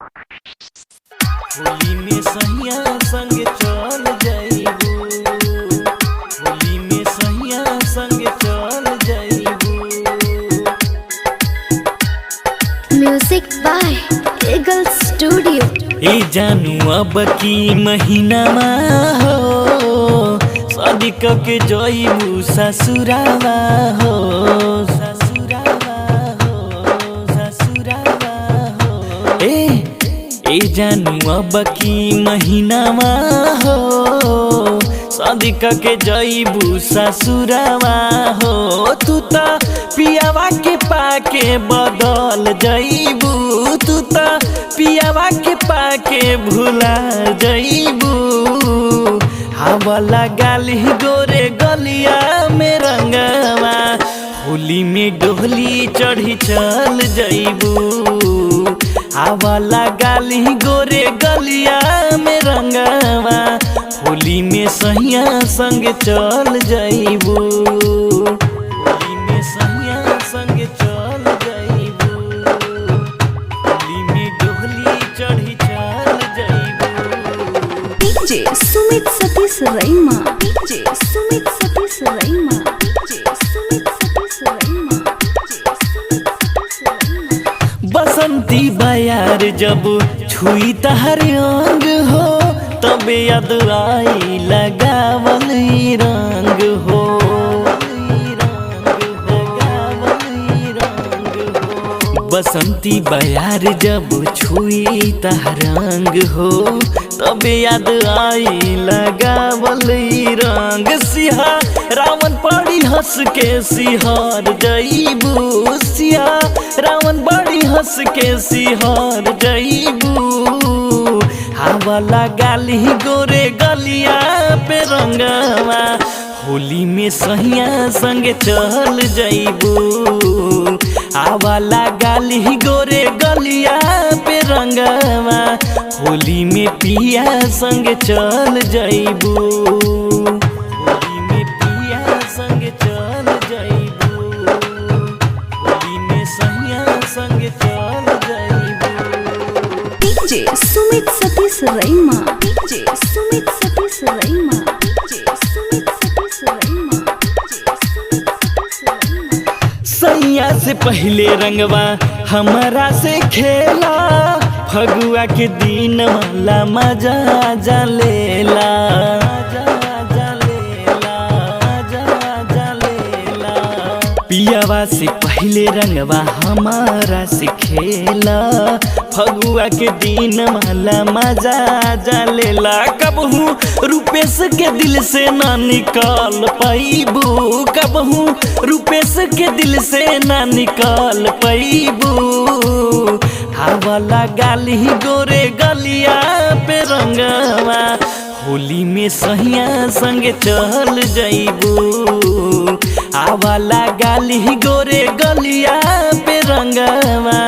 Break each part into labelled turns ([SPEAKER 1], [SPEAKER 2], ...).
[SPEAKER 1] होली में सैया संग चल जाइबू, होली में सैया संग चल जाइबू।
[SPEAKER 2] Music by Eagle studio.
[SPEAKER 1] ए जानू अब की महीनामा हो, शादी के जाइबू ससुरावा हो, ससुरावा हो, ससुरावा हो। ए जानू अब की महीनामा हो, शादी के जाइबू ससुरावा हो। तू तो पियावा के पाके बदल जाइबू, तू तो पियावा के पाके भुला जाइबू। हवा लगाली गोरे गलिया में रंगवा, होली में डोली चढ़ी चल जाइबू। हवा लगाली गोरे गलिया में रंगवा, होली में सैया संग चल जाइबू, होली में सैया संग चल जाइबू। होली में डोली चढ़ी चल जाइबू।
[SPEAKER 2] DJ Sumit Satish रैमा, DJ Sumit Satish रैमा, DJ Sumit Satish रैमा, DJ Sumit Satish रैमा।
[SPEAKER 1] बसंती बयार जब छुई तहर अंग हो, तब याद आई लगावल रंग हो, बसंती बयार जब छुई तहर रंग हो, तब याद आई लगावल रंग। सिहा रावण पड़ी हंस के सिहार जाइबू, सिहा रावण बड़ी हंस के सिहार जाइबू। हवा लगाली गोरे गलिया पे रंगवा, होली में सैया संग चल जाइबू। हवा लगाली गोरे गलिया पे रंगवा, होली में पिया संग चल जाइबू, होली में पिया संग चल जाइबू। होली में सैया संग चल जाइबू।
[SPEAKER 2] DJ Sumit Satish रैमा, DJ Sumit Satish रैमा, DJ Sumit Satish रैमा, DJ Sumit Satish रैमा।
[SPEAKER 1] सैया से पहले रंगवा हमारा से खेला, फगुआ के दिन वाला मजा जा लेला, पियावा से पहले रंगवा हमारा से खेला, फगुआ के दिन वाला मजा जा लेला। कबहू रुपेश के दिल से ना निकाल पाइबू, कबहू रुपेश के दिल से ना निकाल पाइबू। हवा लगाली गोरे गलिया पे रंगवा, होली में सैया संग चल जाइबू। हवा लगाली गोरे गलिया पे रंगवा,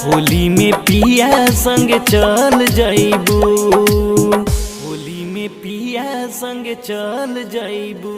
[SPEAKER 1] होली में पिया संग चल जाइबू, होली में पिया संग चल जाइबू।